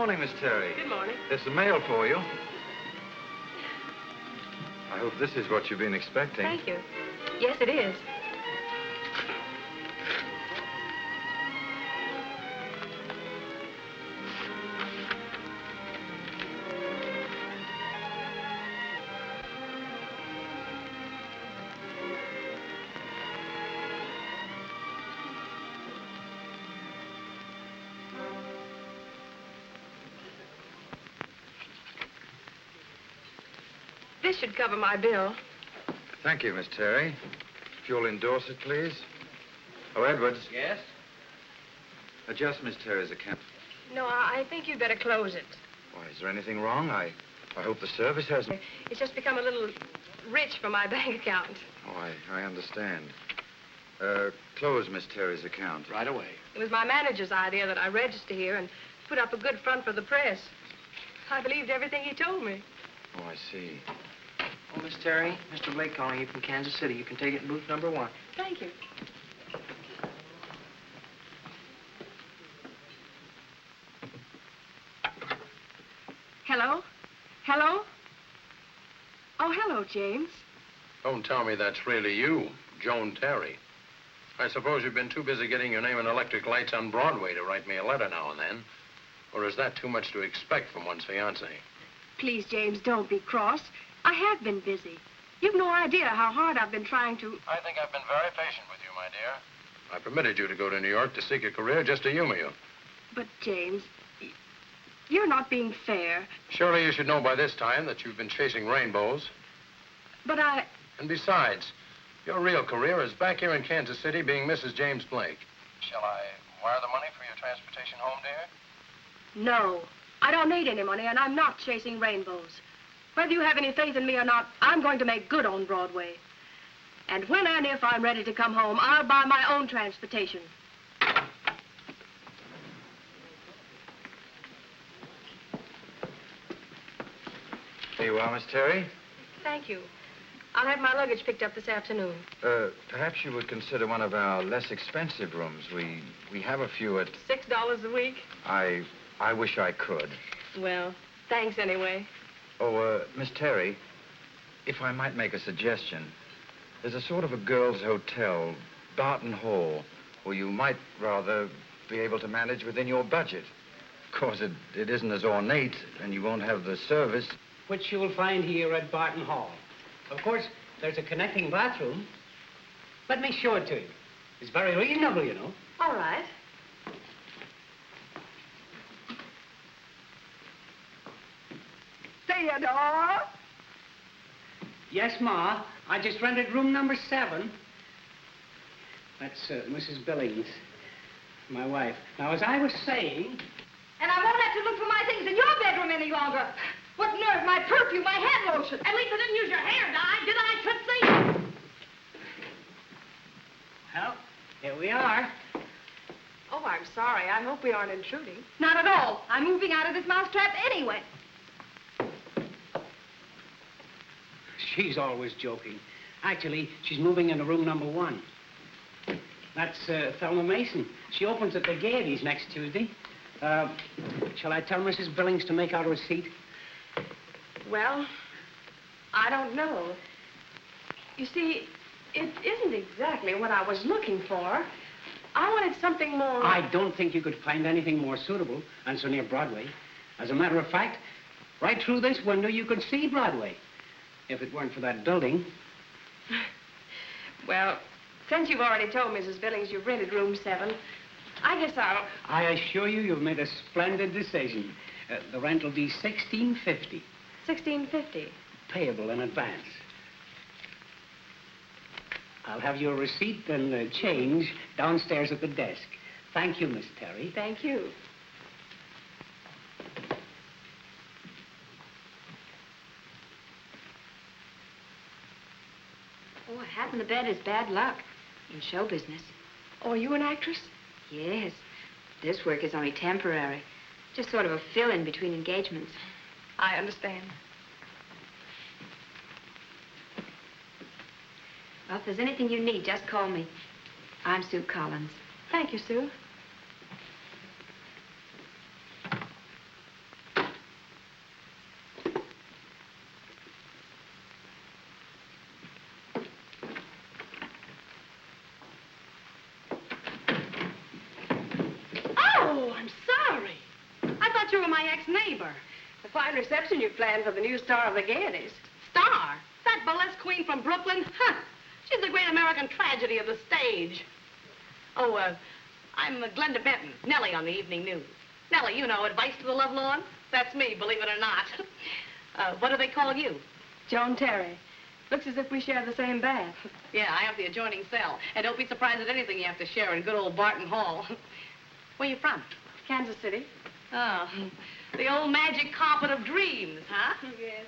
morning, Miss Terry. Good morning. There's some mail for you. I hope this is what you've been expecting. Thank you. Yes, it is. This should cover my bill. Thank you, Miss Terry. If you'll endorse it, please. Oh, Edwards. Yes? Adjust Miss Terry's account. No, I think you'd better close it. Why, is there anything wrong? I hope the service hasn't... It's just become a little rich for my bank account. Oh, I understand. Close Miss Terry's account. Right away. It was my manager's idea that I register here and put up a good front for the press. I believed everything he told me. Oh, I see. Oh, Miss Terry, Mr. Blake calling you from Kansas City. You can take it in booth number 1. Thank you. Hello? Hello? Oh, hello, James. Don't tell me that's really you, Joan Terry. I suppose you've been too busy getting your name in electric lights on Broadway to write me a letter now and then. Or is that too much to expect from one's fiancé? Please, James, don't be cross. I have been busy. You've no idea how hard I've been trying to... I think I've been very patient with you, my dear. I permitted you to go to New York to seek a career just to humor you. But, James, you're not being fair. Surely you should know by this time that you've been chasing rainbows. But I... And besides, your real career is back here in Kansas City being Mrs. James Blake. Shall I wire the money for your transportation home, dear? No. I don't need any money, and I'm not chasing rainbows. Whether you have any faith in me or not, I'm going to make good on Broadway. And when and if I'm ready to come home, I'll buy my own transportation. Here you are, Miss Terry. Thank you. I'll have my luggage picked up this afternoon. Perhaps you would consider one of our less expensive rooms. We have a few at... $6 a week? I wish I could. Well, thanks anyway. Oh, Miss Terry, if I might make a suggestion, there's a sort of a girls' hotel, Barton Hall, where you might rather be able to manage within your budget. Of course, it isn't as ornate, and you won't have the service. Which you will find here at Barton Hall. Of course, there's a connecting bathroom. Let me show it to you. It's very reasonable, you know. All right. Theodore? Yes, Ma. I just rented room number 7. That's Mrs. Billings, my wife. Now, as I was saying... And I won't have to look for my things in your bedroom any longer. What nerve, my perfume, my hand lotion. At least I didn't use your hair dye, did I, Tootsie? Well, here we are. Oh, I'm sorry. I hope we aren't intruding. Not at all. I'm moving out of this mousetrap anyway. She's always joking. Actually, she's moving into room number 1. That's Thelma Mason. She opens at the Gaieties next Tuesday. Shall I tell Mrs. Billings to make out a receipt? Well, I don't know. You see, it isn't exactly what I was looking for. I wanted something more... I don't think you could find anything more suitable and so near Broadway. As a matter of fact, right through this window, you could see Broadway. If it weren't for that building. Well, since you've already told Mrs. Billings you've rented room 7, I guess I'll... I assure you, you've made a splendid decision. The rent will be $16.50. $16.50. Payable in advance. I'll have your receipt and change downstairs at the desk. Thank you, Miss Terry. Thank you. Oh, what happened to bed is bad luck in show business. Oh, are you an actress? Yes. This work is only temporary. Just sort of a fill-in between engagements. I understand. Well, if there's anything you need, just call me. I'm Sue Collins. Thank you, Sue. you were my ex-neighbor. A fine reception you've planned for the new star of the Gaieties. Star? That burlesque queen from Brooklyn? Huh. She's the great American tragedy of the stage. Oh, I'm Glenda Benton, Nellie on the evening news. Nellie, you know, Advice to the Lovelorn? That's me, believe it or not. What do they call you? Joan Terry. Looks as if we share the same bath. Yeah, I have the adjoining cell. And don't be surprised at anything you have to share in good old Barton Hall. Where you from? Kansas City. Oh, the old magic carpet of dreams, huh? Yes.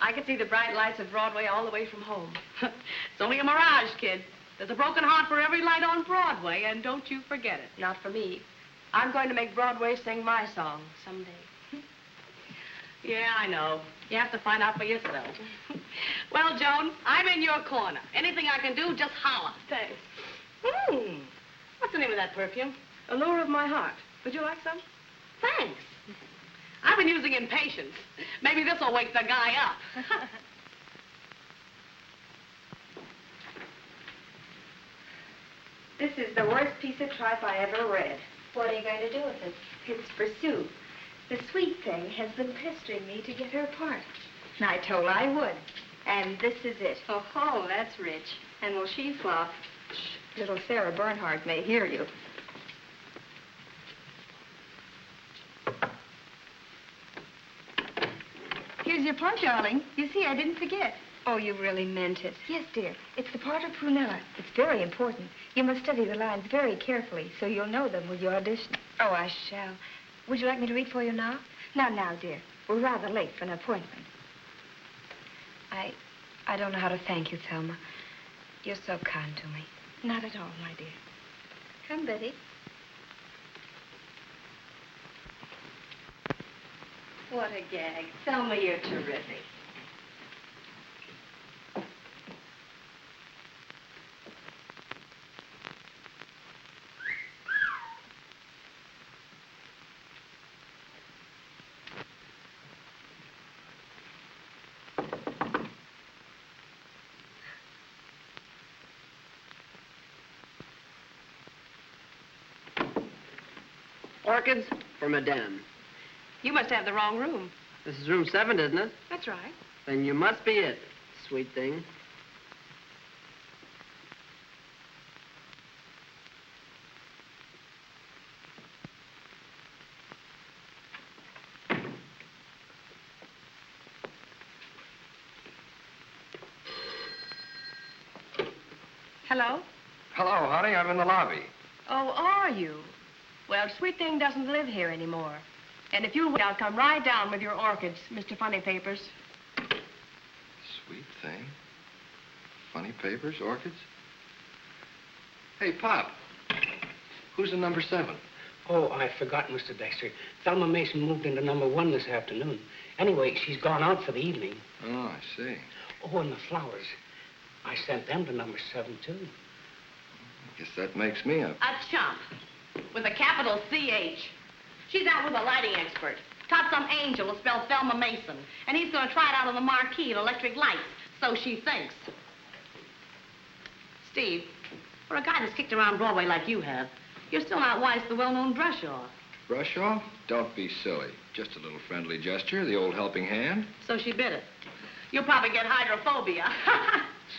I can see the bright lights of Broadway all the way from home. It's only a mirage, kid. There's a broken heart for every light on Broadway, and don't you forget it. Not for me. I'm going to make Broadway sing my song someday. Yeah, I know. You have to find out for yourself. Well, Joan, I'm in your corner. Anything I can do, just holler. Thanks. What's the name of that perfume? Allure of my heart. Would you like some? Thanks. I've been using Impatience. Maybe this'll wake the guy up. This is the worst piece of tripe I ever read. What are you going to do with it? It's for Sue. The sweet thing has been pestering me to get her part. And I told her I would. And this is it. Oh, that's rich. And will she flop? Shh, little Sarah Bernhardt may hear you. Here's your part, darling. You see, I didn't forget. Oh, you really meant it. Yes, dear. It's the part of Prunella. It's very important. You must study the lines very carefully so you'll know them with your audition. Oh, I shall. Would you like me to read for you now? Now, dear. We're rather late for an appointment. I don't know how to thank you, Thelma. You're so kind to me. Not at all, my dear. Come, Betty. What a gag. Thelma, you're terrific. Orchids for Madame. You must have the wrong room. This is room 7, isn't it? That's right. Then you must be it, sweet thing. Hello? Hello, honey. I'm in the lobby. Oh, are you? Well, Sweet Thing doesn't live here anymore. And if you'll wait, I'll come right down with your orchids, Mr. Funny Papers. Sweet Thing. Funny Papers, orchids. Hey, Pop. Who's in number 7? Oh, I forgot, Mr. Dexter. Thelma Mason moved into number 1 this afternoon. Anyway, she's gone out for the evening. Oh, I see. Oh, and the flowers. I sent them to number 7, too. Guess that makes me a... A chump. With a capital C-H. She's out with a lighting expert. Taught some angel to spell Thelma Mason. And he's going to try it out on the marquee at Electric Lights. So she thinks. Steve, for a guy that's kicked around Broadway like you have, you're still not wise to the well-known brush-off. Brush off? Don't be silly. Just a little friendly gesture, the old helping hand. So she bit it. You'll probably get hydrophobia.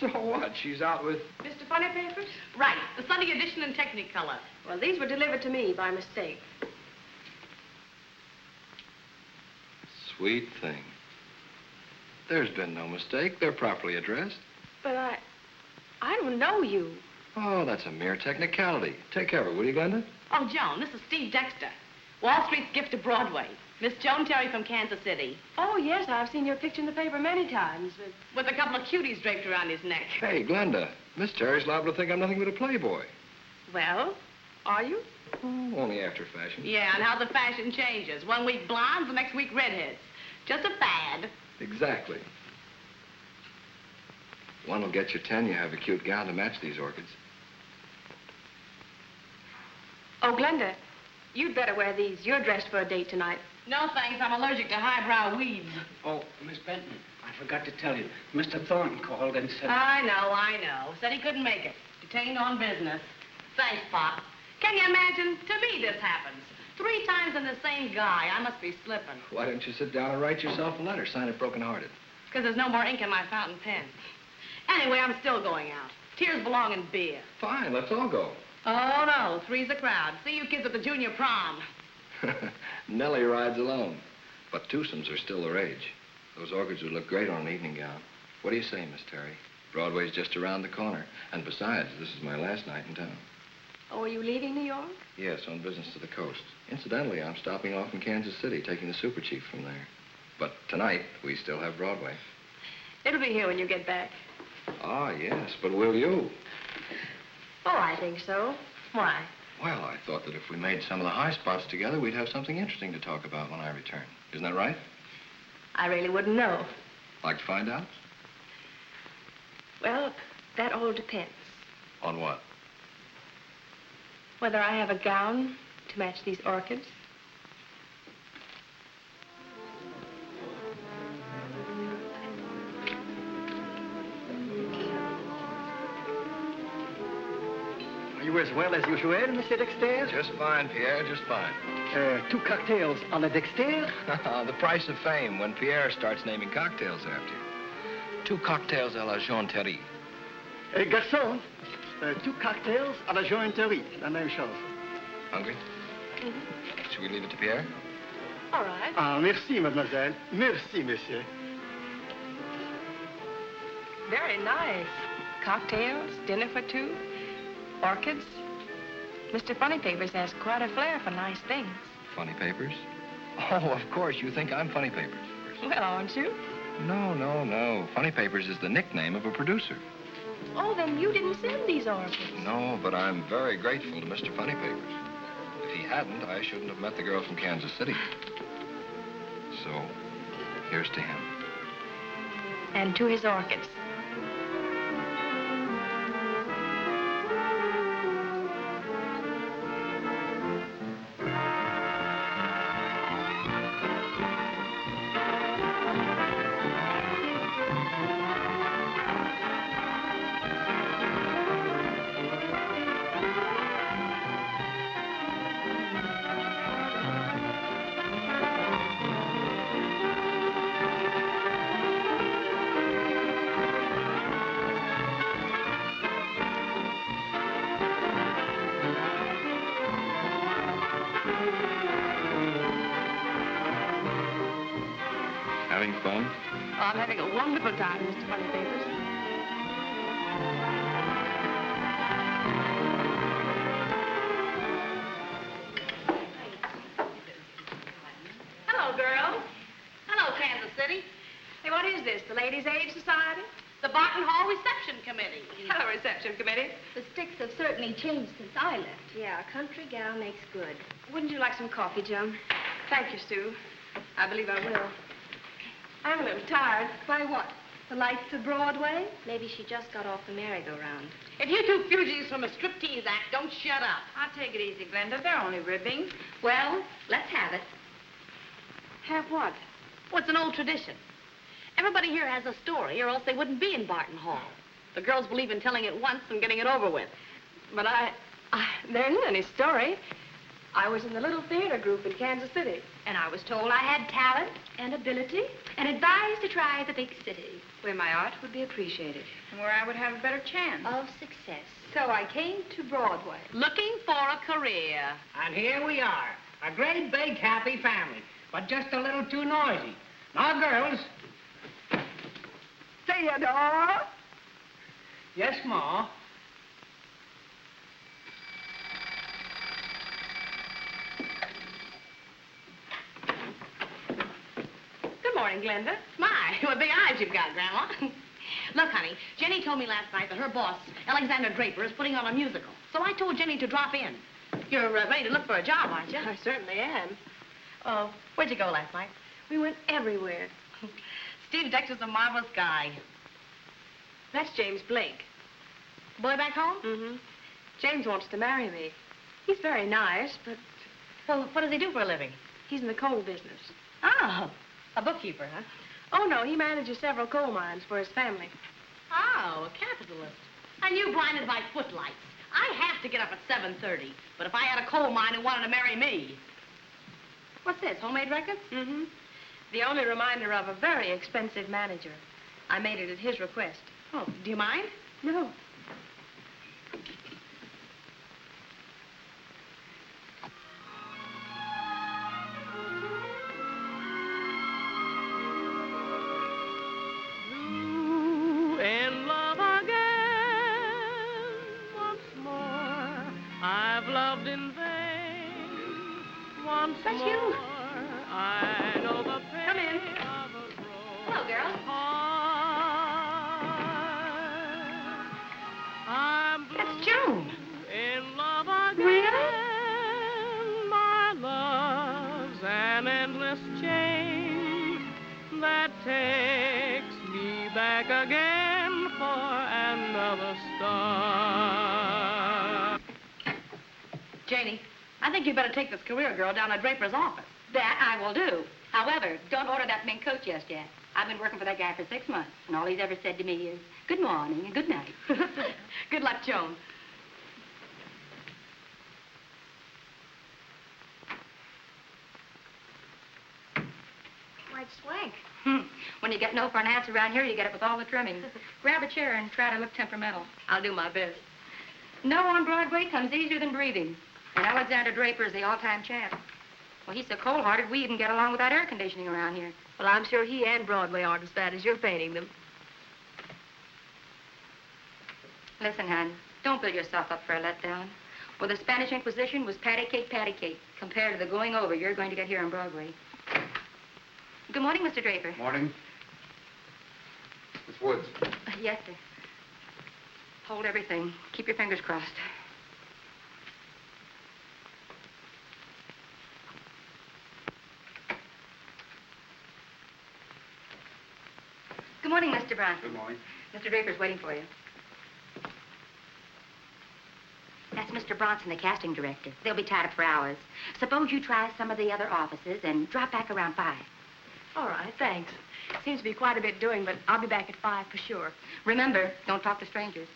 So what? She's out with... Mr. Funny Papers? Right. The Sunday edition in Technicolor. Well, these were delivered to me by mistake. Sweet Thing. There's been no mistake. They're properly addressed. But I don't know you. Oh, that's a mere technicality. Take care of it, will you, Glenda? Oh, Joan, this is Steve Dexter. Wall Street's gift to Broadway. Miss Joan Terry from Kansas City. Oh, yes, I've seen your picture in the paper many times. With a couple of cuties draped around his neck. Hey, Glenda, Miss Terry's liable to think I'm nothing but a playboy. Well, are you? Oh, only after fashion. Yeah, and how the fashion changes. 1 week blondes, the next week redheads. Just a fad. Exactly. One will get you 10. You have a cute gown to match these orchids. Oh, Glenda, you'd better wear these. You're dressed for a date tonight. No, thanks. I'm allergic to highbrow weeds. Oh, Miss Benton, I forgot to tell you. Mr. Thornton called and said... I know. Said he couldn't make it. Detained on business. Thanks, Pop. Can you imagine? To me, this happens. 3 times in the same guy. I must be slipping. Why don't you sit down and write yourself a letter? Sign it broken-hearted. Because there's no more ink in my fountain pen. Anyway, I'm still going out. Tears belong in beer. Fine, let's all go. Oh, no. 3's a crowd. See you kids at the junior prom. Nellie rides alone. But twosomes are still the rage. Those orchids would look great on an evening gown. What do you say, Miss Terry? Broadway's just around the corner. And besides, this is my last night in town. Oh, are you leaving New York? Yes, on business to the coast. Incidentally, I'm stopping off in Kansas City, taking the Super Chief from there. But tonight, we still have Broadway. It'll be here when you get back. Ah, yes, but will you? Oh, I think so. Why? Well, I thought that if we made some of the high spots together, we'd have something interesting to talk about when I return. Isn't that right? I really wouldn't know. Like to find out? Well, that all depends. On what? Whether I have a gown to match these orchids. Are you as well as usual, Mr. Dexter? Just fine, Pierre, just fine. 2 cocktails à la Dexter? The price of fame when Pierre starts naming cocktails after you. 2 cocktails à la Joan Terry. Garçon, 2 cocktails à la Joan Terry. La même chose. Hungry? Should we leave it to Pierre? All right. Ah, merci, mademoiselle. Merci, monsieur. Very nice. Cocktails, dinner for 2, orchids. Mr. Funny Papers has quite a flair for nice things. Funny Papers? Oh, of course, you think I'm Funny Papers. Well, aren't you? No, no, no. Funny Papers is the nickname of a producer. Oh, then you didn't send these orchids. No, but I'm very grateful to Mr. Funny Papers. If he hadn't, I shouldn't have met the girl from Kansas City. So, here's to him. And to his orchids. Having fun? Oh, I'm having a wonderful time, Mr. Funny Papers. Hello, girls. Hello, Kansas City. Hey, what is this, the Ladies' Aid Society? The Barton Hall Reception Committee. Hello, reception committee. The sticks have certainly changed since I left. Yeah, a country gal makes good. Wouldn't you like some coffee, Joan? Thank you, Sue. I believe I will. I'm a little tired. By what? The lights of Broadway? Maybe she just got off the merry-go-round. If you 2 fugitives from a striptease act don't shut up. I'll take it easy, Glenda. They're only ribbing. Well, let's have it. Have what? Well, it's an old tradition. Everybody here has a story, or else they wouldn't be in Barton Hall. The girls believe in telling it once and getting it over with. But there isn't any story. I was in the little theater group in Kansas City. And I was told I had talent and ability and advised to try the big city. Where my art would be appreciated. And where I would have a better chance Of success. So I came to Broadway. Looking for a career. And here we are, a great big happy family, but just a little too noisy. Now, girls. Theodore! Yes, Ma. Good morning, Glenda. My, what big eyes you've got, Grandma. Look, honey, Jenny told me last night that her boss, Alexander Draper, is putting on a musical. So I told Jenny to drop in. You're ready to look for a job, aren't you? I certainly am. Oh, where'd you go last night? We went everywhere. Steve Dexter's a marvelous guy. That's James Blake. Boy back home? Mm-hmm. James wants to marry me. He's very nice, but Well, what does he do for a living? he's in the coal business. Oh, a bookkeeper, huh? Oh, no, he manages several coal mines for his family. Oh, a capitalist. And you blinded by footlights. I have to get up at 7:30. But if I had a coal mine who wanted to marry me, What's this, homemade records? Mm-hmm. The only reminder of a very expensive manager. I made it at his request. Oh, do you mind? No. In love again once more. I've loved in vain once That's more. you. I know the pain Come in. of a Hello, girl. I'm blue. That's Joan. In love again. Really? My love's an endless chain that takes me back again for another star. Janie, I think you'd better take this career girl down to Draper's office. That I will do. However, don't order that mink coat just yet. I've been working for that guy for 6 months, and all he's ever said to me is, good morning and good night. Good luck, Joan. White swank. When you get no for an answer around here, you get it with all the trimmings. Grab a chair and try to look temperamental. I'll do my best. No on Broadway comes easier than breathing. And Alexander Draper's the all-time champ. Well, he's so cold-hearted, we even get along without air conditioning around here. Well, I'm sure he and Broadway aren't as bad as you're painting them. Listen, hon, don't build yourself up for a letdown. Well, the Spanish Inquisition was patty cake, compared to the going over you're going to get here on Broadway. Good morning, Mr. Draper. Morning. Miss Woods. Yes, sir. Hold everything. Keep your fingers crossed. Good morning, Mr. Bronson. Good morning. Mr. Draper's waiting for you. That's Mr. Bronson, the casting director. They'll be tied up for hours. Suppose you try some of the other offices and drop back around 5. All right, thanks. Seems to be quite a bit doing, but I'll be back at 5 for sure. Remember, don't talk to strangers.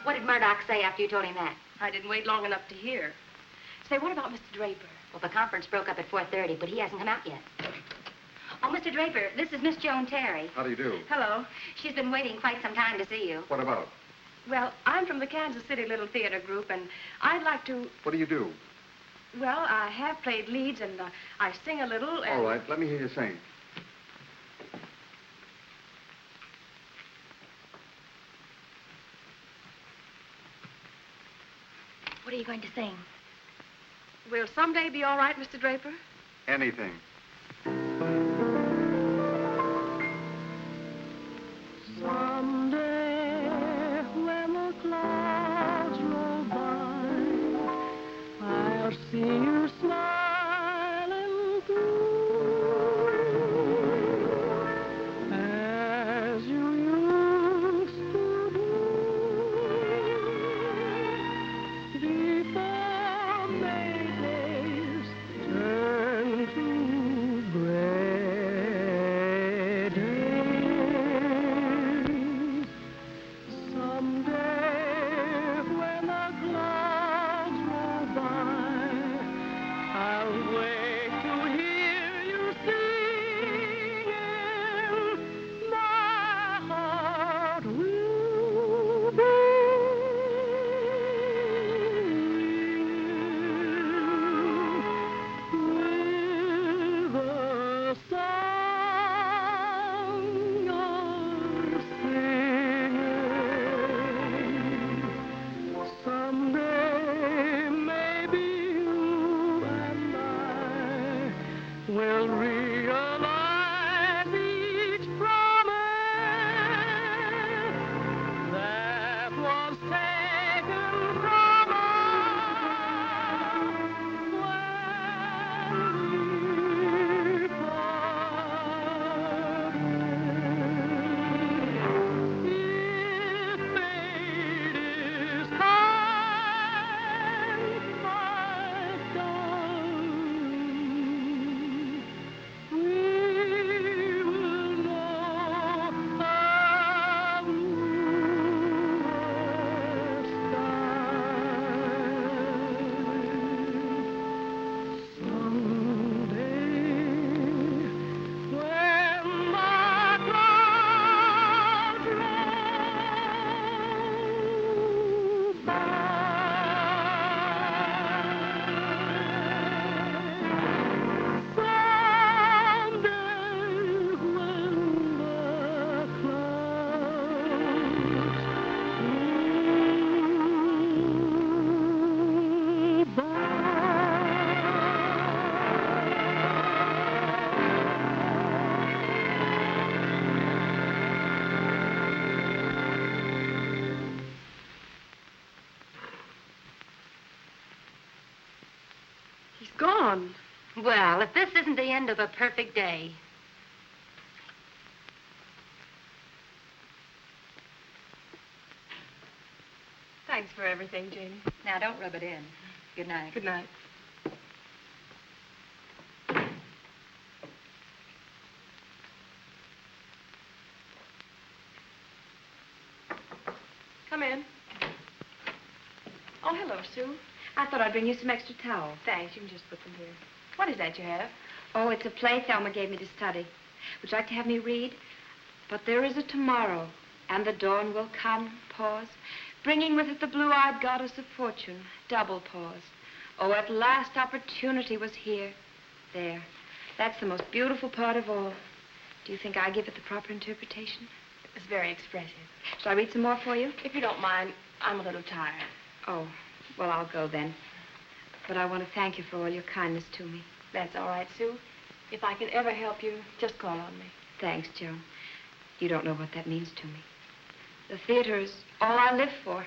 What did Murdoch say after you told him that? I didn't wait long enough to hear. Say, what about Mr. Draper? Well, the conference broke up at 4:30, but he hasn't come out yet. Oh, Mr. Draper, this is Miss Joan Terry. How do you do? Hello. She's been waiting quite some time to see you. What about? Well, I'm from the Kansas City Little Theater Group, and I'd like to... What do you do? Well, I have played leads, and I sing a little, and... All right, let me hear you sing. What are you going to sing? Will someday be all right, Mr. Draper? Anything. Someday, when the clouds roll by, I'll see you smiling through as you used to do before May days turn to He's gone. Well, if this isn't the end of a perfect day. Thanks for everything, Janie. Now, don't rub it in. Good night. Good night. Come in. Oh, hello, Sue. I thought I'd bring you some extra towels. Thanks. You can just put them here. What is that you have? Oh, it's a play Thelma gave me to study. Would you like to have me read? But there is a tomorrow, and the dawn will come, pause, bringing with it the blue-eyed goddess of fortune, double pause. Oh, at last opportunity was here. There. That's the most beautiful part of all. Do you think I give it the proper interpretation? It's very expressive. Shall I read some more for you? If you don't mind, I'm a little tired. Oh, well, I'll go then. But I want to thank you for all your kindness to me. That's all right, Sue. If I can ever help you, just call on me. Thanks, Joan. You don't know what that means to me. The theater is all I live for.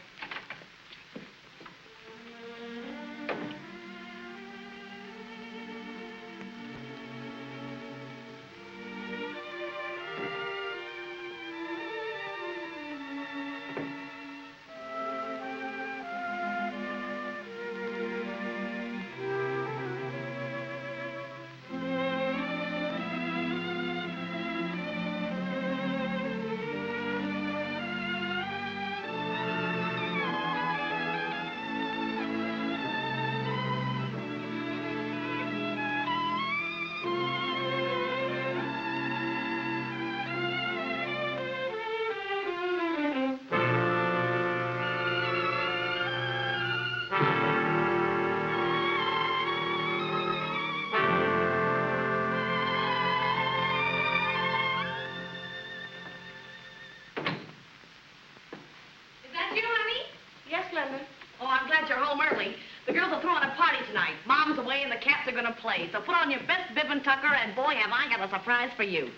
So put on your best bib and tucker, and boy, have I got a surprise for you.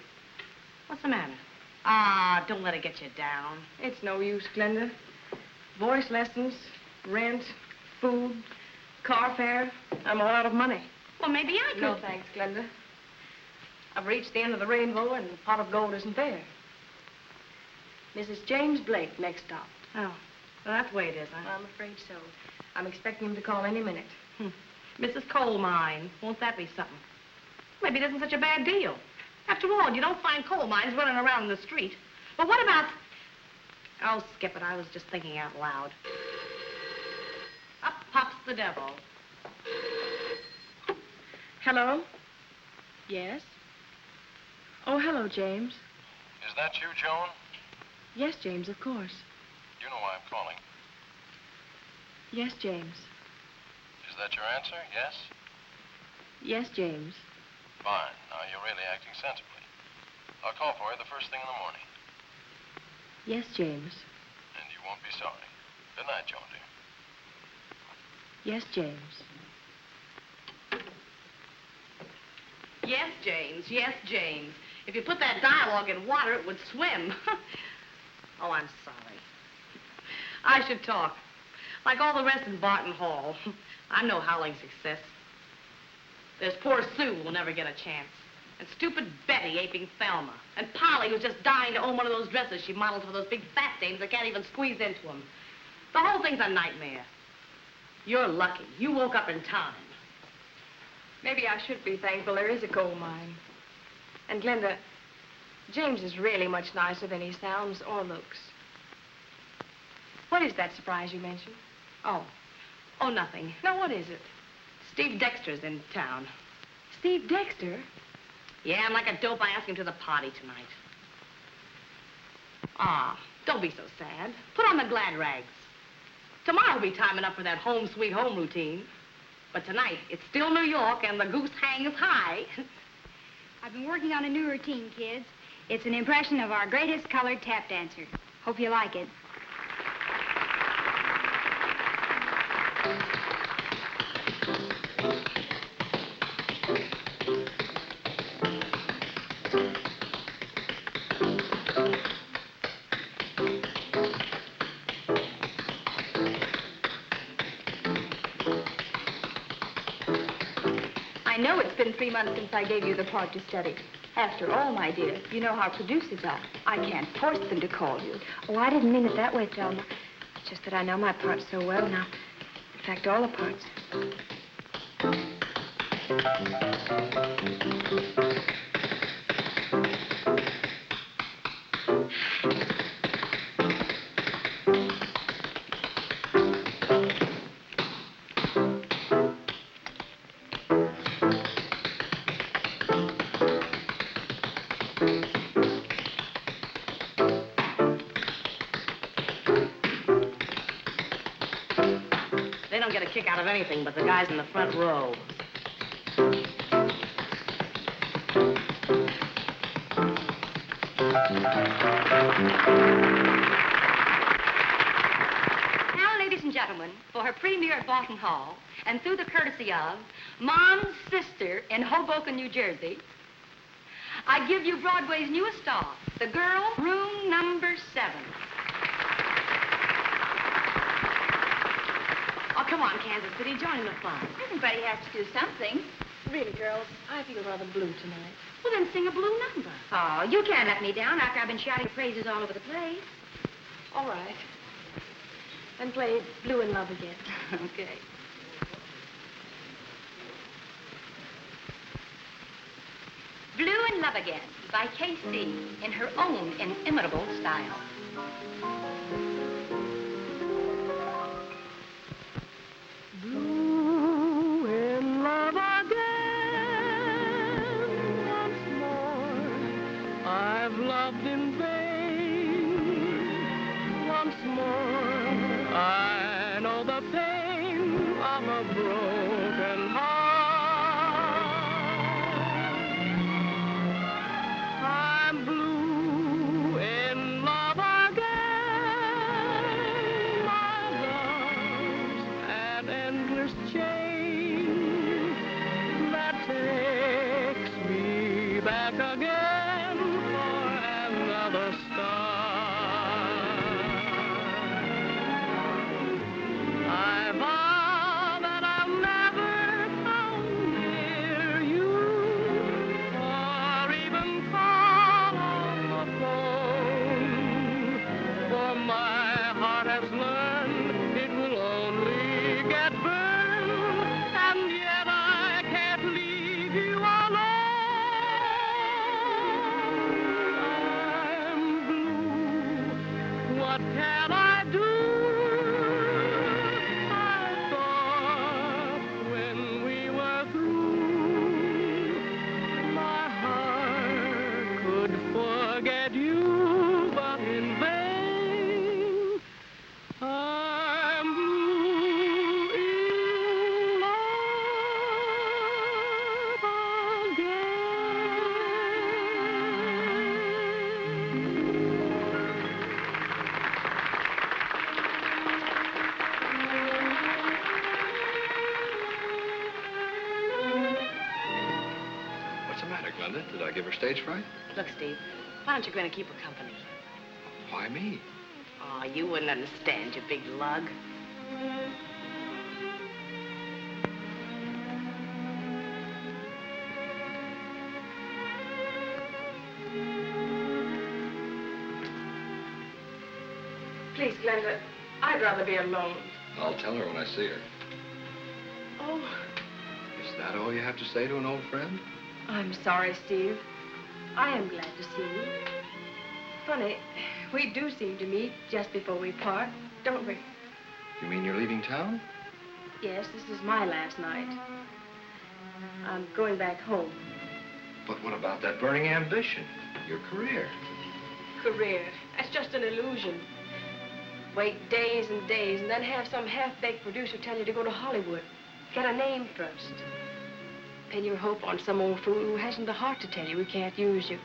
What's the matter? Ah, don't let it get you down. It's no use, Glenda. Voice lessons, rent, food, car fare. I'm all out of money. Well, maybe I could. No, thanks, Glenda. I've reached the end of the rainbow, and the pot of gold isn't there. Mrs. James Blake, next stop. Oh, well, that's the way it is, huh? I'm afraid so. I'm expecting him to call any minute. Mrs. Coal Mine. Won't that be something? Maybe it isn't such a bad deal. After all, you don't find coal mines running around in the street. But what about... Oh, skip it. I was just thinking out loud. Up pops the devil. Hello? Yes? Oh, hello, James. Is that you, Joan? Yes, James, of course. You know why I'm calling. Yes, James. Is that your answer? Yes? Yes, James. Fine. Now, you're really acting sensibly. I'll call for you the first thing in the morning. Yes, James. And you won't be sorry. Good night, Joan, dear. Yes, James. Yes, James. Yes, James. If you put that dialogue in water, it would swim. Oh, I'm sorry. I should talk. Like all the rest in Barton Hall. I'm no howling success. There's poor Sue who'll never get a chance. And stupid Betty aping Thelma. And Polly who's just dying to own one of those dresses she models for those big fat dames that can't even squeeze into them. The whole thing's a nightmare. You're lucky. You woke up in time. Maybe I should be thankful there is a coal mine. And Glenda, James is really much nicer than he sounds or looks. What is that surprise you mentioned? Oh, nothing. No, what is it? Steve Dexter's in town. Steve Dexter? Yeah, I'm like a dope. I asked him to the party tonight. Ah, don't be so sad. Put on the glad rags. Tomorrow will be time enough for that home sweet home routine. But tonight, it's still New York, and the goose hangs high. I've been working on a new routine, kids. It's an impression of our greatest colored tap dancer. Hope you like it. know it's been 3 months since I gave you the part to study. After all, my dear, you know how producers are. I can't force them to call you. Oh, I didn't mean it that way, Thelma. It's just that I know my parts so well now. In fact, all the parts. They don't get a kick out of anything but the guys in the front row. Now, ladies and gentlemen, for her premiere at Barton Hall, and through the courtesy of Mom's sister in Hoboken, New Jersey, I give you Broadway's newest star, the girl, room number 7. Oh, come on, Kansas City, join in the fun. Everybody has to do something. Really, girls, I feel rather blue tonight. Well, then sing a blue number. Oh, you can't let me down after I've been shouting praises all over the place. All right. Then play Blue in Love again. Okay. Blue in Love Again by K.C. in her own inimitable style. Blue in love again once more. I've loved in vain once more. I know the pain of a broken heart. I'm blue in love again. My love's an endless chain that takes me back again for another start. I vow that I'll never come near you or even call on the phone, for my heart has learned it will only get burned, and yet I can't leave you alone. I'm blue. What can I do? I thought when we were through, my heart could forget you, but in vain. I'm blue in love What's the matter, Glenda? Did I give her stage fright? Look, Steve, why don't you go in and keep her company? Why me? Oh, you wouldn't understand, you big lug. Please, Glenda, I'd rather be alone. I'll tell her when I see her. Oh, Is that all you have to say to an old friend? I'm sorry, Steve. I am glad to see you. Funny, we do seem to meet just before we part, don't we? You mean you're leaving town? Yes, this is my last night. I'm going back home. But what about that burning ambition? Your career? Career, that's just an illusion. Wait days and days, and then have some half-baked producer tell you to go to Hollywood. Get a name first. Pin your hope on some old fool who hasn't the heart to tell you he can't use you,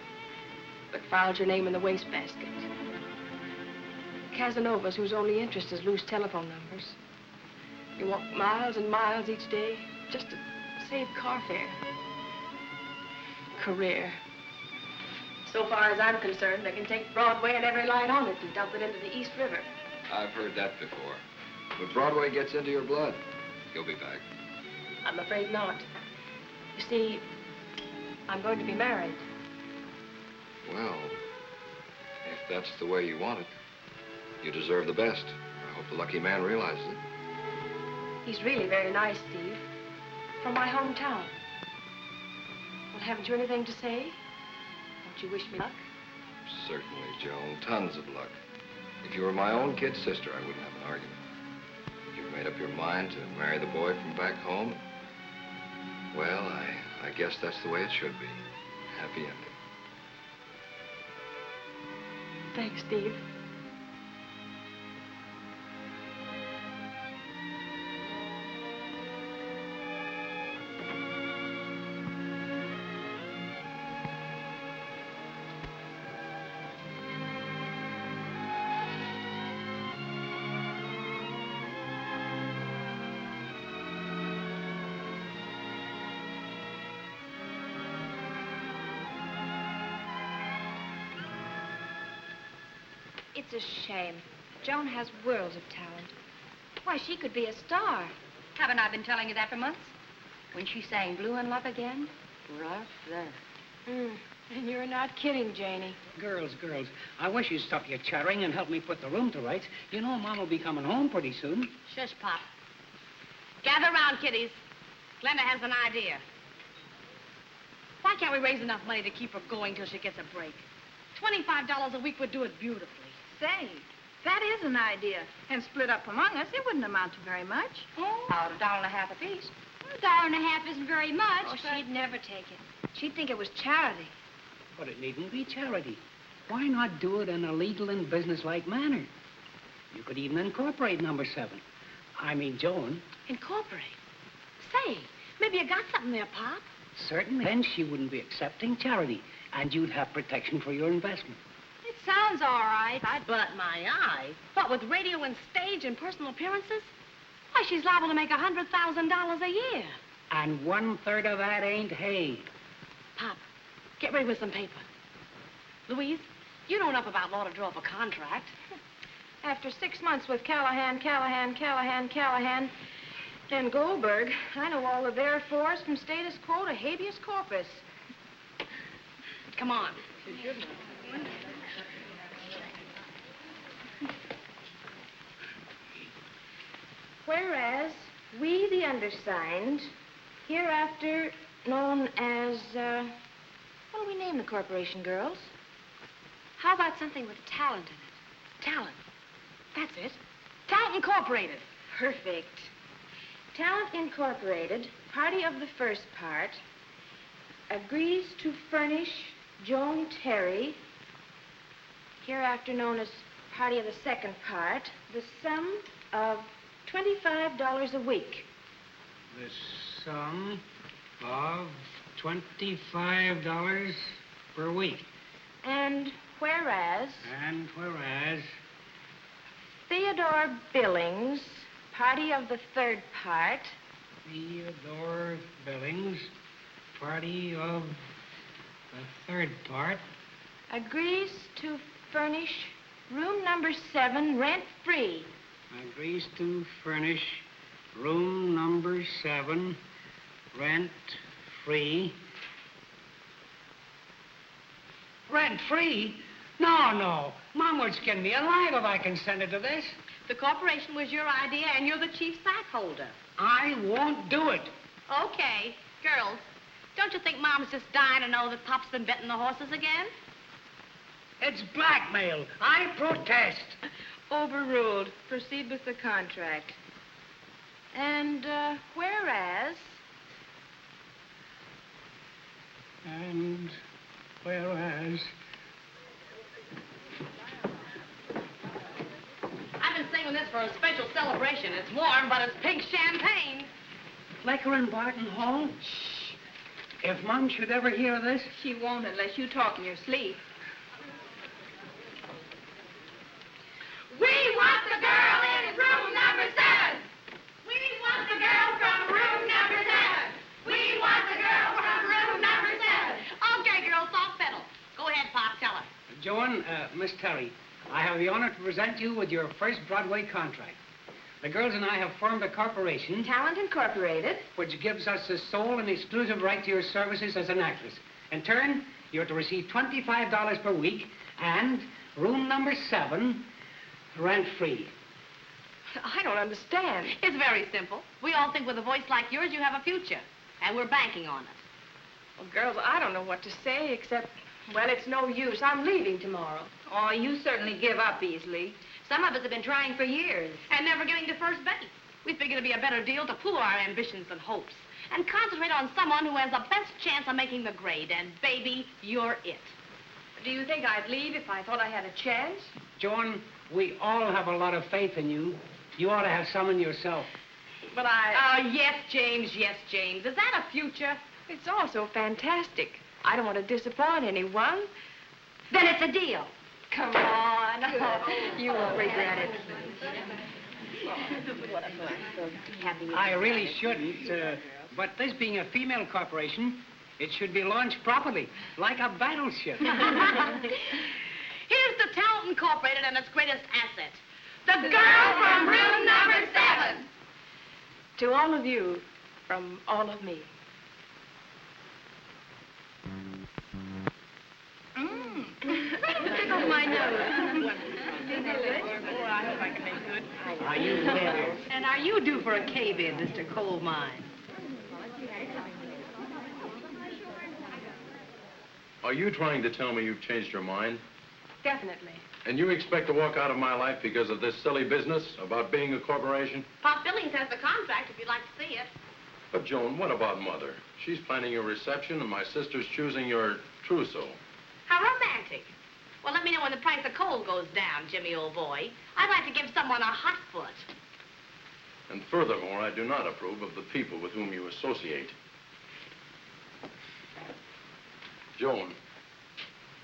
but files your name in the wastebasket. Casanovas whose only interest is loose telephone numbers. You walk miles and miles each day just to save car fare. Career. So far as I'm concerned, they can take Broadway and every line on it and dump it into the East River. I've heard that before. But Broadway gets into your blood. You'll be back. I'm afraid not. You see, I'm going to be married. Well, if that's the way you want it, you deserve the best. I hope the lucky man realizes it. He's really very nice, Steve. From my hometown. Well, haven't you anything to say? Won't you wish me luck? Certainly, Joan. Tons of luck. If you were my own kid sister, I wouldn't have an argument. You've made up your mind to marry the boy from back home. Well, I guess that's the way it should be. Happy ending. Thanks, Steve. It's a shame. Joan has worlds of talent. Why, she could be a star. Haven't I been telling you that for months? When she sang Blue in Love Again, right there. And you're not kidding, Janie. Girls, I wish you'd stop your chattering and help me put the room to rights. You know Mom will be coming home pretty soon. Shush, Pop. Gather around, kiddies. Glenda has an idea. Why can't we raise enough money to keep her going till she gets a break? $25 a week would do it beautifully. Say, that is an idea. And split up among us, it wouldn't amount to very much. Oh, about $1.50 apiece. $1.50 isn't very much. Oh, she'd never take it. She'd think it was charity. But it needn't be charity. Why not do it in a legal and businesslike manner? You could even incorporate number 7. I mean, Joan. Incorporate? Say, maybe you got something there, Pop. Certainly. Then she wouldn't be accepting charity, and you'd have protection for your investment. It sounds all right. But my eye. What, with radio and stage and personal appearances? Why, she's liable to make $100,000 a year. And 1/3 of that ain't hay. Pop, get ready with some paper. Louise, you know enough about law to draw up a contract. After 6 months with Callahan, and Goldberg, I know all of their force from status quo to habeas corpus. Come on. Whereas we, the undersigned, hereafter known as, what do we name the corporation, girls? How about something with talent in it? Talent. That's it. Talent Incorporated. Perfect. Talent Incorporated, party of the first part, agrees to furnish Joan Terry, hereafter known as party of the second part, the sum of $25 a week. The sum of $25 per week. And whereas... Theodore Billings, party of the third part... Theodore Billings, party of the third part... agrees to furnish room number 7 rent-free. Agrees to furnish room number 7 rent-free. Rent-free? No. Mom would skin me alive if I consented to this. The corporation was your idea, and you're the chief stockholder. I won't do it. Okay. Girls, don't you think Mom's just dying to know that Pop's been betting the horses again? It's blackmail. I protest. Overruled. Proceed with the contract. And, whereas... And whereas... I've been saving this for a special celebration. It's warm, but it's pink champagne. Liquor in Barton Hall? Shh. If Mom should ever hear of this... She won't unless you talk in your sleep. We want the girl in room number 7. We want the girl from room number 7. We want the girl from room number 7. Okay, girls, soft pedal. Go ahead, Pop, tell her. Joan, Miss Terry, I have the honor to present you with your first Broadway contract. The girls and I have formed a corporation. Talent Incorporated. Which gives us the sole and exclusive right to your services as an actress. In turn, you're to receive $25 per week and room number 7, rent-free. I don't understand. It's very simple. We all think with a voice like yours, you have a future. And we're banking on it. Well, girls, I don't know what to say except, well, it's no use. I'm leaving tomorrow. Oh, you certainly give up easily. Some of us have been trying for years. And never getting to first base. We figured it'd be a better deal to pool our ambitions and hopes and concentrate on someone who has the best chance of making the grade. And, baby, you're it. Do you think I'd leave if I thought I had a chance? Joan, we all have a lot of faith in you. You ought to have some in yourself. But I... Oh, yes, James, yes, James. Is that a future? It's all so fantastic. I don't want to disappoint anyone. Then it's a deal. Come on. You won't regret it. I really shouldn't, but this being a female corporation, it should be launched properly, like a battleship. Here's the Talent Incorporated and its greatest asset. The girl from room number 7. To all of you, from all of me. Tickle my nose. Oh, I hope I can make good. Are you there? And are you due for a cave-in, Mr. Coal Mine? Are you trying to tell me you've changed your mind? Definitely. And you expect to walk out of my life because of this silly business about being a corporation? Pop Billings has the contract if you'd like to see it. But, Joan, what about Mother? She's planning your reception and my sister's choosing your trousseau. How romantic. Well, let me know when the price of coal goes down, Jimmy, old boy. I'd like to give someone a hot foot. And furthermore, I do not approve of the people with whom you associate. Joan,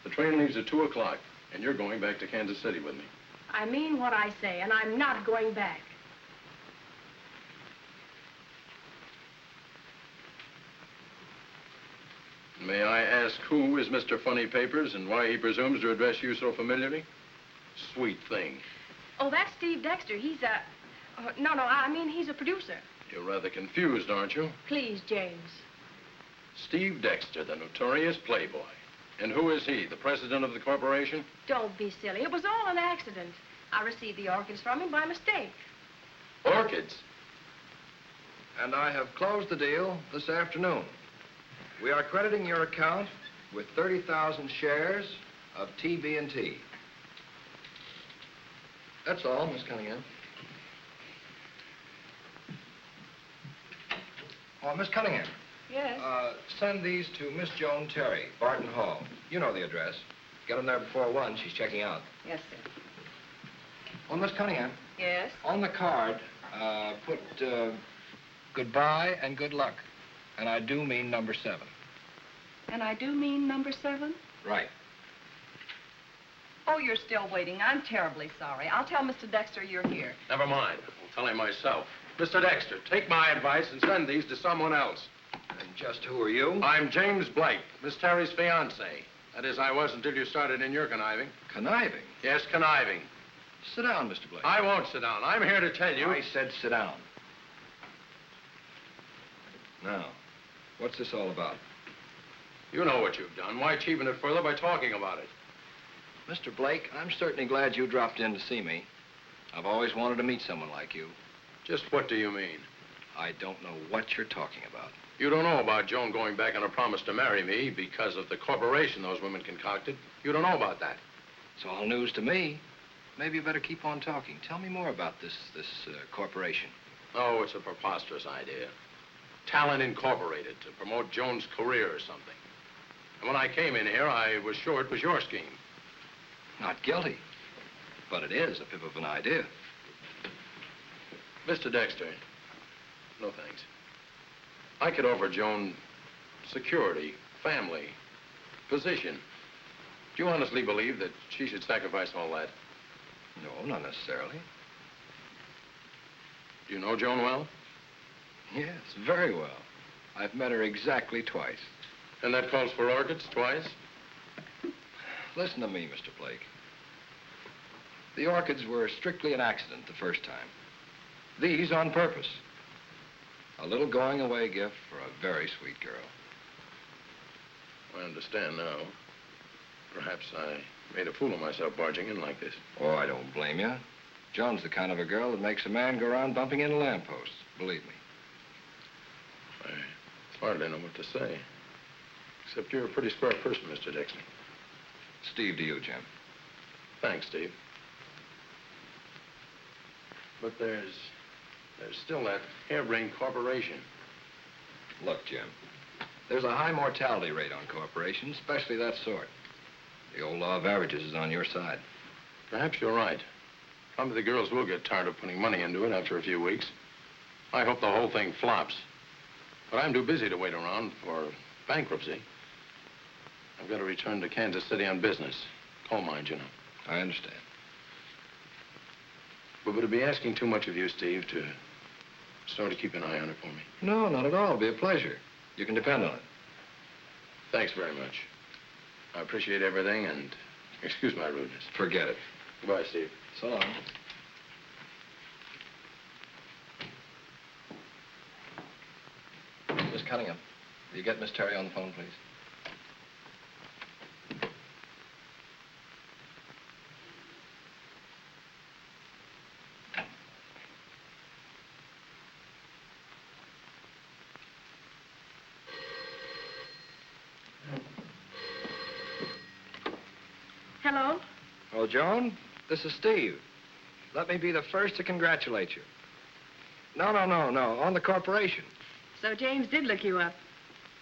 the train leaves at 2 o'clock, and you're going back to Kansas City with me. I mean what I say, and I'm not going back. May I ask who is Mr. Funny Papers and why he presumes to address you so familiarly? Sweet thing. Oh, that's Steve Dexter. He's a... no, I mean he's a producer. You're rather confused, aren't you? Please, James. Steve Dexter, the notorious playboy. And who is he, the president of the corporation? Don't be silly. It was all an accident. I received the orchids from him by mistake. Orchids? And I have closed the deal this afternoon. We are crediting your account with 30,000 shares of TB&T. That's all, Miss Cunningham. Oh, Miss Cunningham. Yes? Send these to Miss Joan Terry, Barton Hall. You know the address. Get them there before 1. She's checking out. Yes, sir. Oh, Miss Cunningham. Yes? On the card, put goodbye and good luck. And I do mean number 7. And I do mean number 7? Right. Oh, you're still waiting. I'm terribly sorry. I'll tell Mr. Dexter you're here. Never mind. I'll tell him myself. Mr. Dexter, take my advice and send these to someone else. And just who are you? I'm James Blake, Miss Terry's fiance. That is, I was until you started in your conniving. Conniving? Yes, conniving. Sit down, Mr. Blake. I won't sit down. I'm here to tell you... I said sit down. Now, what's this all about? You know what you've done. Why cheapen it further by talking about it? Mr. Blake, I'm certainly glad you dropped in to see me. I've always wanted to meet someone like you. Just what do you mean? I don't know what you're talking about. You don't know about Joan going back on her promise to marry me because of the corporation those women concocted. You don't know about that. It's all news to me. Maybe you better keep on talking. Tell me more about this corporation. Oh, it's a preposterous idea. Talent Incorporated to promote Joan's career or something. And when I came in here, I was sure it was your scheme. Not guilty, but it is a pip of an idea. Mr. Dexter, no thanks. I could offer Joan security, family, position. Do you honestly believe that she should sacrifice all that? No, not necessarily. Do you know Joan well? Yes, very well. I've met her exactly twice. And that calls for orchids twice? Listen to me, Mr. Blake. The orchids were strictly an accident the first time. These on purpose. A little going-away gift for a very sweet girl. I understand now. Perhaps I made a fool of myself barging in like this. Oh, I don't blame you. Joan's the kind of a girl that makes a man go around bumping into lampposts, believe me. I hardly know what to say. Except you're a pretty square person, Mr. Dexter. Steve to you, Jim. Thanks, Steve. But there's still that harebrained corporation. Look, Jim, there's a high mortality rate on corporations, especially that sort. The old law of averages is on your side. Perhaps you're right. Probably the girls will get tired of putting money into it after a few weeks. I hope the whole thing flops. But I'm too busy to wait around for bankruptcy. I've got to return to Kansas City on business. Coal mines, you know. I understand. But would it be asking too much of you, Steve, to sort of keep an eye on it for me? No, not at all. It'll be a pleasure. You can depend on it. Thanks very much. I appreciate everything, and excuse my rudeness. Forget it. Goodbye, Steve. So long. Miss Cunningham, will you get Miss Terry on the phone, please? Hello? Oh, Joan, this is Steve. Let me be the first to congratulate you. No, on the corporation. So James did look you up.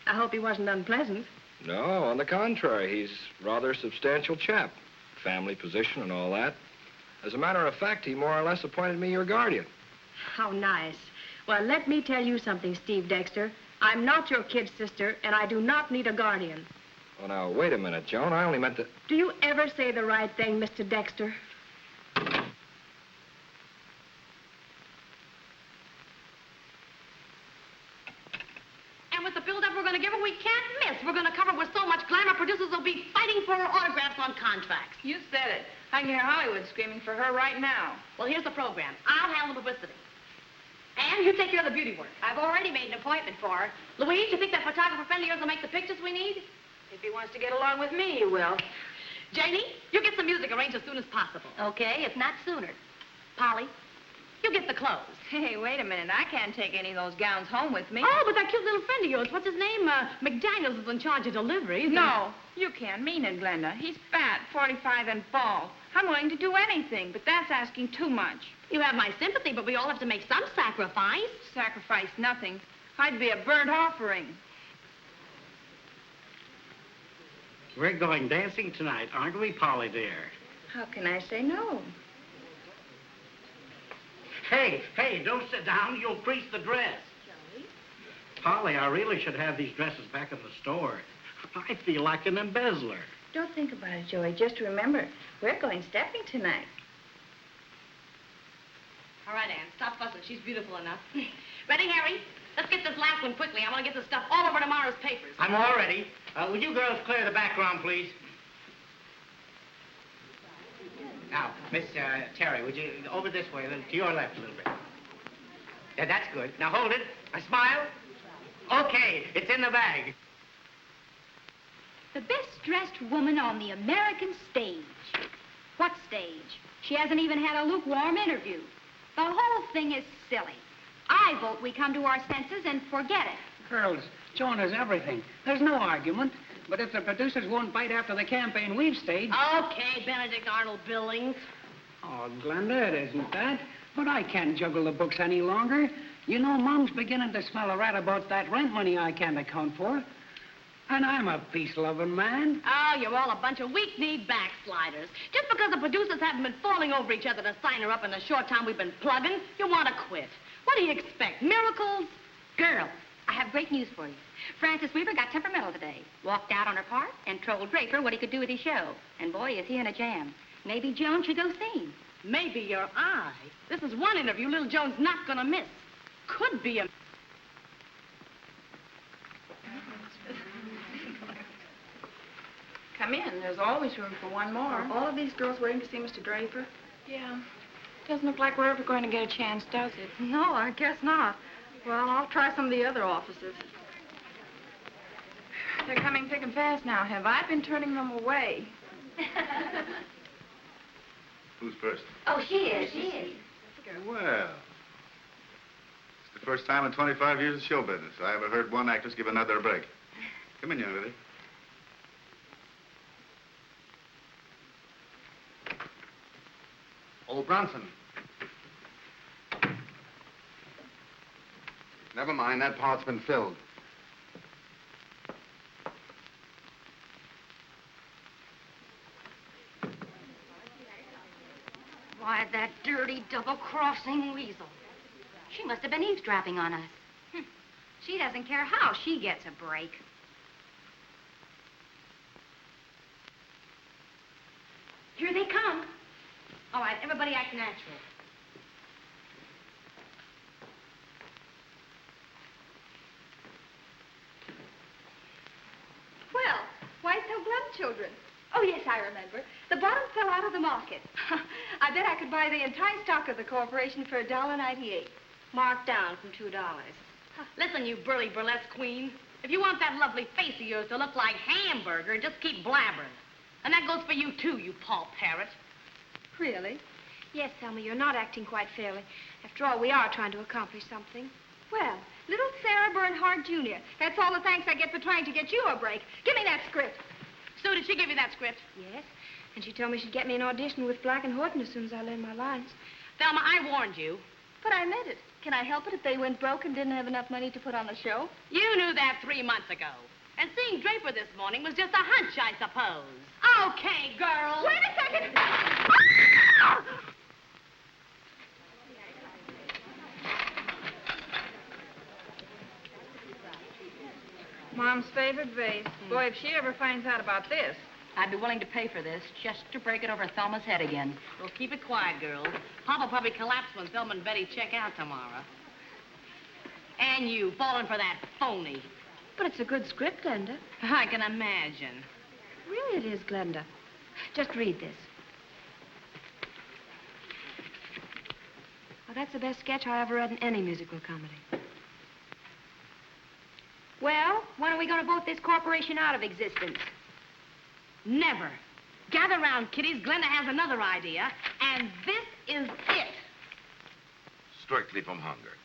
I hope he wasn't unpleasant. No, on the contrary, he's rather a substantial chap. Family position and all that. As a matter of fact, he more or less appointed me your guardian. How nice. Well, let me tell you something, Steve Dexter. I'm not your kid sister, and I do not need a guardian. Oh, now, wait a minute, Joan. I only meant to... Do you ever say the right thing, Mr. Dexter? And with the build-up we're going to give her, we can't miss. We're going to cover with so much glamour, producers will be fighting for her autographs on contracts. You said it. I can hear Hollywood screaming for her right now. Well, here's the program. I'll handle the publicity. And you take care of the beauty work. I've already made an appointment for her. Louise, you think that photographer friend of yours will make the pictures we need? If he wants to get along with me, he will. Janie, you get some music arranged as soon as possible. Okay, if not sooner. Polly, you get the clothes. Hey, wait a minute. I can't take any of those gowns home with me. Oh, but that cute little friend of yours, what's his name? McDaniels is in charge of deliveries. No, you can't mean it, Glenda. He's fat, 45, and bald. I'm willing to do anything, but that's asking too much. You have my sympathy, but we all have to make some sacrifice. Sacrifice nothing. I'd be a burnt offering. We're going dancing tonight, aren't we, Polly, dear? How can I say no? Hey, don't sit down. You'll crease the dress. Polly, I really should have these dresses back in the store. I feel like an embezzler. Don't think about it, Joey. Just remember, we're going stepping tonight. All right, Ann, stop fussing. She's beautiful enough. Ready, Harry? Let's get this last one quickly. I want to get this stuff all over tomorrow's papers. I'm all ready. Would you girls clear the background, please? Now, Miss Terry, would you over this way, to your left a little bit. Yeah, that's good. Now hold it. A smile. Okay, it's in the bag. The best-dressed woman on the American stage. What stage? She hasn't even had a lukewarm interview. The whole thing is silly. I vote we come to our senses and forget it. Girls, Joan has everything. There's no argument. But if the producers won't bite after the campaign we've staged... Okay, Benedict Arnold Billings. Oh, Glenda, it isn't that. But I can't juggle the books any longer. You know, Mom's beginning to smell a rat about that rent money I can't account for. And I'm a peace-loving man. Oh, you're all a bunch of weak-kneed backsliders. Just because the producers haven't been falling over each other to sign her up in the short time we've been plugging, you want to quit. What do you expect, miracles? Girls, I have great news for you. Francis Weaver got temperamental today. Walked out on her part and told Draper what he could do with his show. And boy, is he in a jam. Maybe Joan should go see. Maybe your eye. This is one interview little Joan's not gonna miss. Could be a... Come in. There's always room for one more. Are all of these girls waiting to see Mr. Draper? Yeah. Doesn't look like we're ever going to get a chance, does it? No, I guess not. Well, I'll try some of the other offices. They're coming thick and fast now, have I been turning them away? Who's first? Oh, she is. Well, it's the first time in 25 years of show business I ever heard one actress give another a break. Come in, young lady. Old Bronson. Never mind, that part's been filled. Why, that dirty, double-crossing weasel. She must have been eavesdropping on us. She doesn't care how she gets a break. Here they come. All right, everybody act natural. Well, why so glum, children? Oh, yes, I remember. The bottom fell out of the market. I bet I could buy the entire stock of the corporation for $1.98. Marked down from $2. Listen, you burly burlesque queen. If you want that lovely face of yours to look like hamburger, just keep blabbering. And that goes for you, too, you Paul Parrot. Really? Yes, Thelma, you're not acting quite fairly. After all, we are trying to accomplish something. Well, little Sarah Bernhardt Jr. That's all the thanks I get for trying to get you a break. Give me that script. Sue, did she give you that script? Yes, and she told me she'd get me an audition with Black and Horton as soon as I learned my lines. Thelma, I warned you. But I meant it. Can I help it if they went broke and didn't have enough money to put on the show? You knew that 3 months ago. And seeing Draper this morning was just a hunch, I suppose. Okay, girls. Wait a second. Mom's favorite vase. Boy, if she ever finds out about this. I'd be willing to pay for this just to break it over Thelma's head again. Well, keep it quiet, girls. Papa will probably collapse when Thelma and Betty check out tomorrow. And you, falling for that phony. But it's a good script, Glenda. I can imagine. Really it is, Glenda. Just read this. Well, that's the best sketch I ever read in any musical comedy. Well, when are we going to vote this corporation out of existence? Never. Gather round, kiddies. Glenda has another idea, and this is it. Strictly from hunger.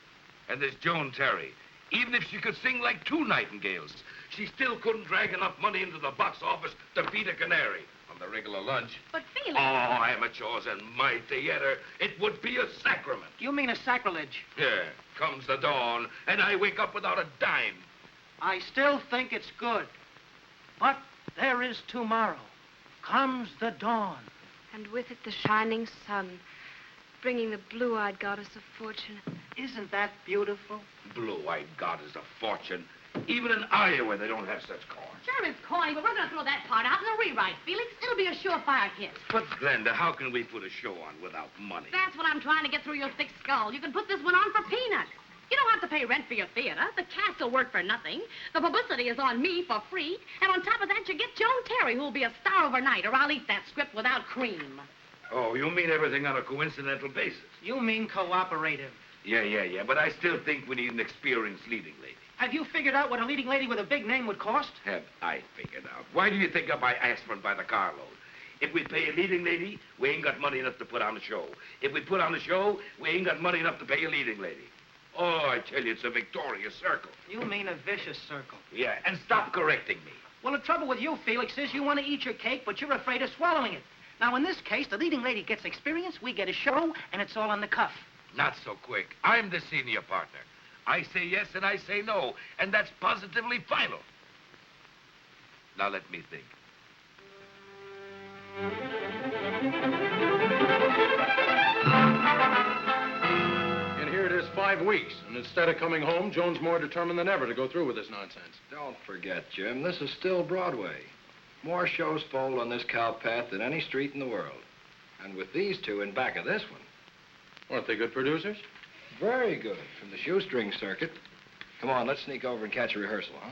And there's Joan Terry. Even if she could sing like two nightingales, she still couldn't drag enough money into the box office to feed a canary on the regular lunch. But Felix... Oh, amateurs in my theater, it would be a sacrament. You mean a sacrilege? Yeah, comes the dawn, and I wake up without a dime. I still think it's good. But there is tomorrow. Comes the dawn. And with it the shining sun, bringing the blue-eyed goddess of fortune. Isn't that beautiful? Blue-eyed goddess of fortune. Even in Iowa, they don't have such corn. Sure, it's corny, but we're going to throw that part out in the rewrite, Felix. It'll be a surefire hit. But, Glenda, how can we put a show on without money? That's what I'm trying to get through your thick skull. You can put this one on for peanuts. You don't have to pay rent for your theater. The cast will work for nothing. The publicity is on me for free. And on top of that, you get Joan Terry, who'll be a star overnight, or I'll eat that script without cream. Oh, you mean everything on a coincidental basis? You mean cooperative. Yeah, but I still think we need an experienced leading lady. Have you figured out what a leading lady with a big name would cost? Have I figured out? Why do you think I asked for it by the carload? If we pay a leading lady, we ain't got money enough to put on a show. If we put on a show, we ain't got money enough to pay a leading lady. Oh, I tell you, it's a victorious circle. You mean a vicious circle. Yeah, and stop correcting me. Well, the trouble with you, Felix, is you want to eat your cake, but you're afraid of swallowing it. Now, in this case, the leading lady gets experience, we get a show, and it's all on the cuff. Not so quick. I'm the senior partner. I say yes and I say no, and that's positively final. Now let me think. And here it is 5 weeks, and instead of coming home, Joan's more determined than ever to go through with this nonsense. Don't forget, Jim, this is still Broadway. More shows fold on this cowpath than any street in the world. And with these two in back of this one. Weren't they good producers? Very good, from the shoestring circuit. Come on, let's sneak over and catch a rehearsal, huh?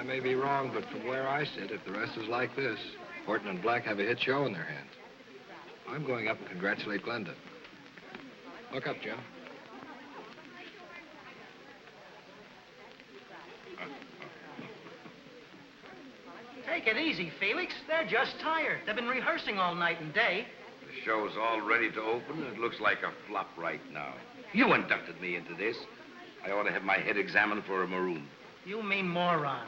may be wrong, but from where I sit, if the rest is like this, Horton and Black have a hit show in their hands. I'm going up and congratulate Glenda. Look up, Joe. Take it easy, Felix. They're just tired. They've been rehearsing all night and day. The show's all ready to open, and it looks like a flop right now. You inducted me into this. I ought to have my head examined for a maroon. You mean moron.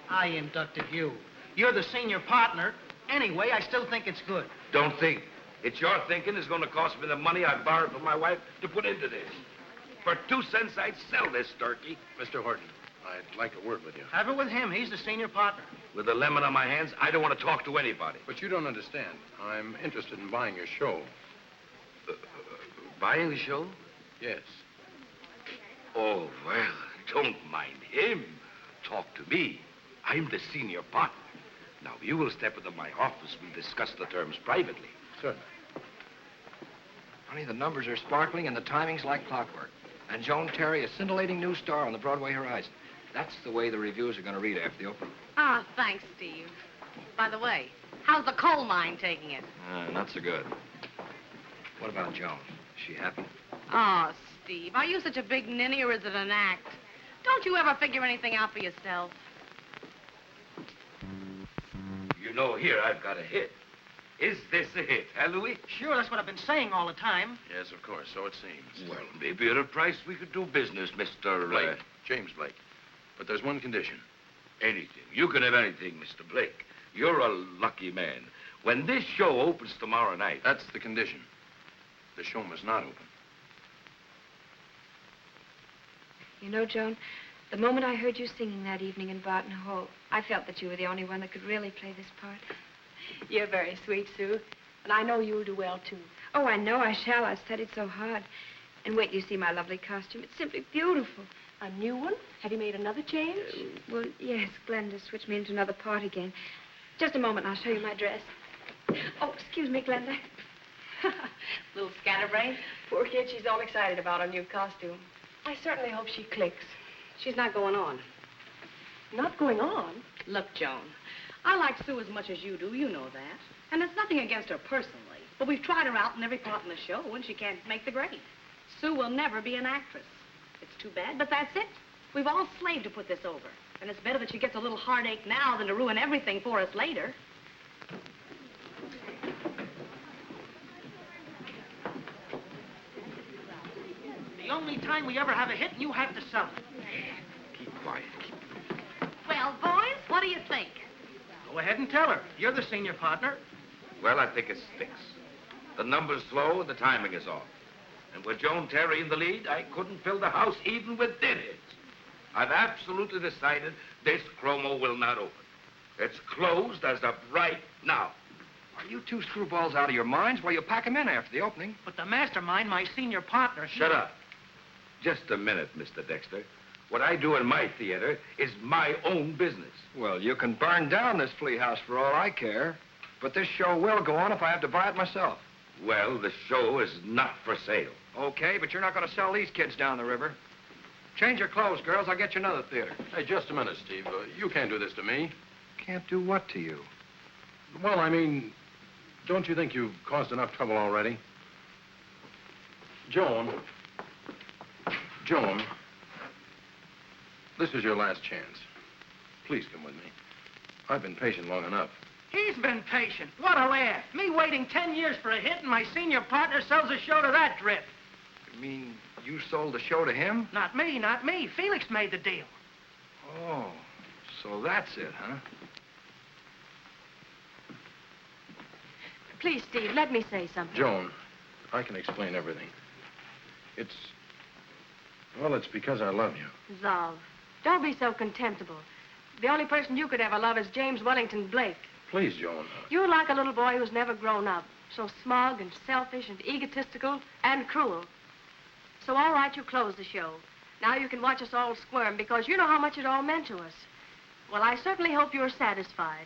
I inducted you. You're the senior partner. Anyway, I still think it's good. Don't think. It's your thinking is going to cost me the money I borrowed from my wife to put into this. For 2 cents, I'd sell this turkey. Mr. Horton, I'd like a word with you. Have it with him. He's the senior partner. With a lemon on my hands, I don't want to talk to anybody. But you don't understand. I'm interested in buying your show. Buying the show? Yes. Oh, well, don't mind him. Talk to me. I'm the senior partner. Now, if you will step into my office, we'll discuss the terms privately. Certainly. Honey, the numbers are sparkling and the timing's like clockwork. And Joan Terry, a scintillating new star on the Broadway horizon. That's the way the reviews are going to read after the opening. Ah, thanks, Steve. By the way, how's the coal mine taking it? Not so good. What about Joan? Is she happy? Oh, Steve, are you such a big ninny or is it an act? Don't you ever figure anything out for yourself? You know, here I've got a hit. Is this a hit, huh, Louis? Sure, that's what I've been saying all the time. Yes, of course, so it seems. Well, maybe at a price we could do business, Mr. Blake. James Blake. But there's one condition. Anything. You can have anything, Mr. Blake. You're a lucky man. When this show opens tomorrow night... That's the condition. The show must not open. You know, Joan, the moment I heard you singing that evening in Barton Hall, I felt that you were the only one that could really play this part. You're very sweet, Sue. And I know you'll do well, too. Oh, I know I shall. I've studied so hard. And wait till you see my lovely costume. It's simply beautiful. A new one? Have you made another change? Well, yes, Glenda switched me into another part again. Just a moment, and I'll show you my dress. Oh, excuse me, Glenda. Little scatterbrain? Poor kid, she's all excited about her new costume. I certainly hope she clicks. She's not going on. Not going on? Look, Joan, I like Sue as much as you do. You know that. And it's nothing against her personally. But we've tried her out in every part in the show, and she can't make the grade. Sue will never be an actress. It's too bad, but that's it. We've all slaved to put this over. And it's better that she gets a little heartache now than to ruin everything for us later. The only time we ever have a hit, and you have to sell it. Keep quiet. Well, boys, what do you think? Go ahead and tell her. You're the senior partner. Well, I think it sticks. The number's slow and the timing is off. And with Joan Terry in the lead, I couldn't fill the house even with deadheads. I've absolutely decided this chromo will not open. It's closed as of right now. Are you two screwballs out of your minds? Well, you pack them in after the opening. But the mastermind, my senior partner... Shut up. Just a minute, Mr. Dexter. What I do in my theater is my own business. Well, you can burn down this flea house for all I care. But this show will go on if I have to buy it myself. Well, the show is not for sale. Okay, but you're not going to sell these kids down the river. Change your clothes, girls. I'll get you another theater. Hey, just a minute, Steve. You can't do this to me. Can't do what to you? Well, I mean, don't you think you've caused enough trouble already? Joan, this is your last chance. Please come with me. I've been patient long enough. He's been patient. What a laugh. Me waiting 10 years for a hit, and my senior partner sells a show to that drip. You mean you sold the show to him? Not me, not me. Felix made the deal. Oh, so that's it, huh? Please, Steve, let me say something. Joan, I can explain everything. It's because I love you. Love. Don't be so contemptible. The only person you could ever love is James Wellington Blake. Please, Joan. You're like a little boy who's never grown up. So smug and selfish and egotistical and cruel. So all right, you close the show. Now you can watch us all squirm because you know how much it all meant to us. Well, I certainly hope you're satisfied.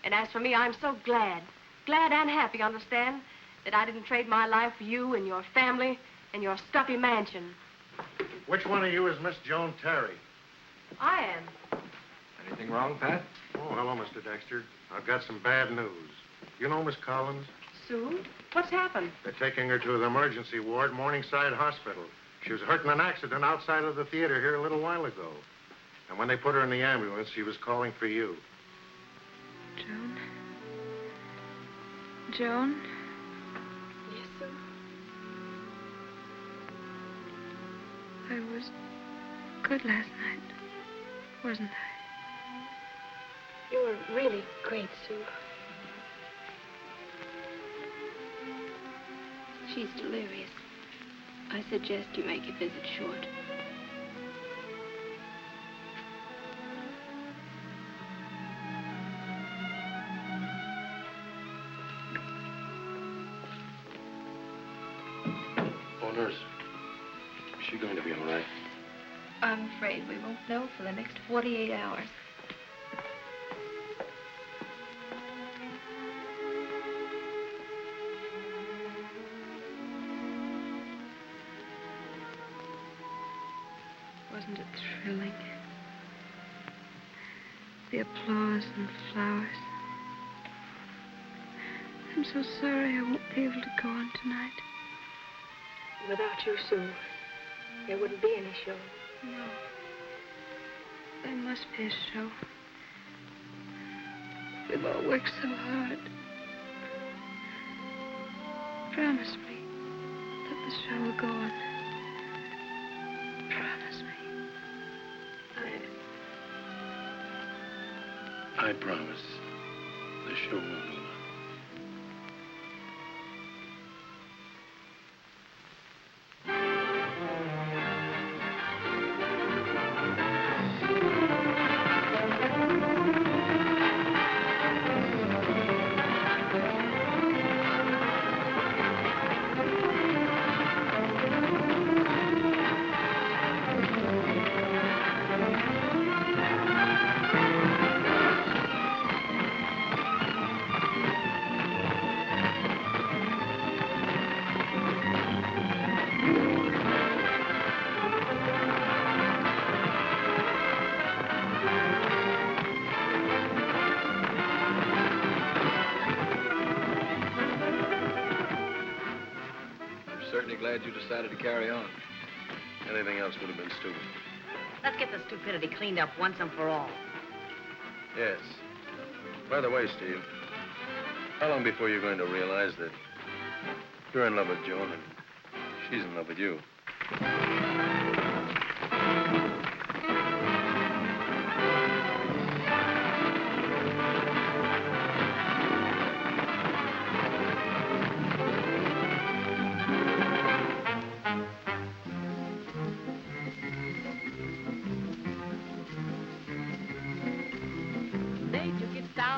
And as for me, I'm so glad and happy, understand, that I didn't trade my life for you and your family and your stuffy mansion. Which one of you is Miss Joan Terry? I am. Anything wrong, Pat? Oh, hello, Mr. Dexter. I've got some bad news. You know Miss Collins? Sue, what's happened? They're taking her to the emergency ward, Morningside Hospital. She was hurt in an accident outside of the theater here a little while ago. And when they put her in the ambulance, she was calling for you. Joan? Joan? Yes, Sue? I was good last night, wasn't I? You were really great, Sue. She's delirious. I suggest you make your visit short. Oh, nurse. Is she going to be all right? I'm afraid we won't know for the next 48 hours. Wasn't it thrilling? The applause and the flowers. I'm so sorry I won't be able to go on tonight. Without you, Sue, there wouldn't be any show. No. There must be a show. We've all worked so hard. Promise me that the show will go on. Promise me. I promise. The show will go on. Glad you decided to carry on. Anything else would have been stupid. Let's get the stupidity cleaned up once and for all. Yes. By the way, Steve, how long before you're going to realize that you're in love with Joan and she's in love with you?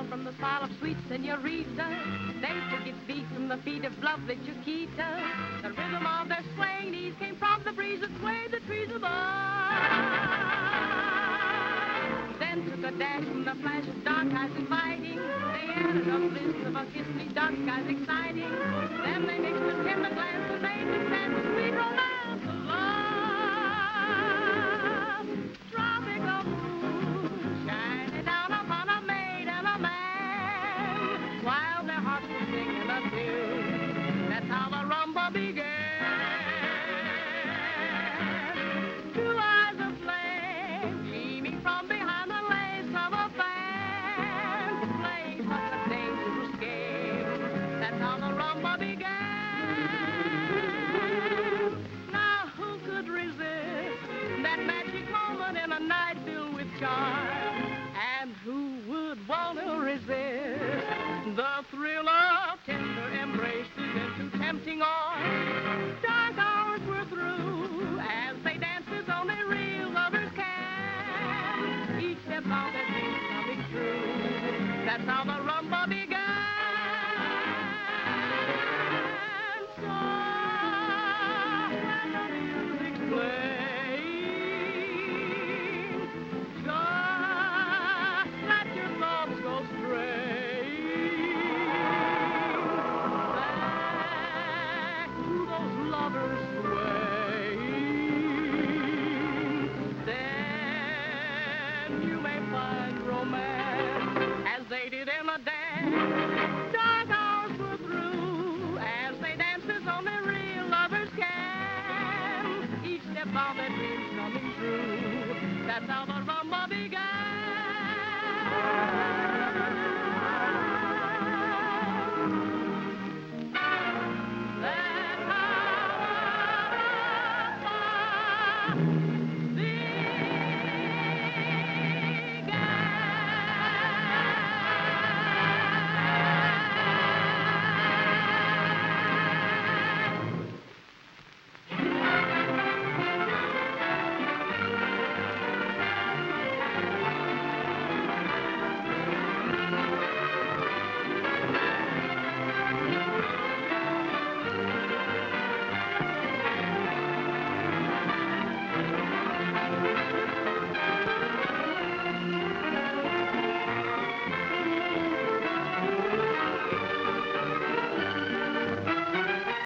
From the smile of sweet senorita, they took its beat from the feet of lovely Chiquita. The rhythm of their swaying knees came from the breeze that swayed the trees above. Then took a dash from the flash of dark eyes inviting. They added a bliss of a kiss, these dark skies exciting. Then they mixed a tender glance and made the sad sweet romance of love. Tropical moon shining down upon a maid and a man, while their hearts were singing a tune. That's how the rumba began. Two eyes of flame beaming from behind the lace of a fan, playing such a dangerous game. That's how the rumba began. Now who could resist that magic moment in a night filled with charm? And who would want to resist the thrill of tender embraces into tempting arms? Dark hours were through as they danced as only real lovers can. Each step of their dreams coming true. That's how the rumba began. Soft as the music's playing, just let your thoughts go straying back to those lovers swaying. Then you may find romance as they did in the dance. Dark hours were through as they danced as only real lovers can. Each step found their dreams coming true. That's how the rumba began.